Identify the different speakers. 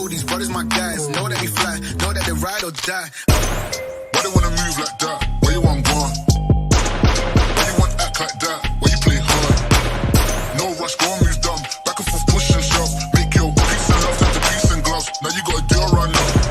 Speaker 1: these brothers my guys. Know that we fly, know that they ride or die.
Speaker 2: Why they wanna move like that? Where you want gone? Why you want act like that? Why you play hard? No rush, go and move dumb. Back and forth, push and shove. Make your peace and love turn to peace and gloves. Now you got a deal run up.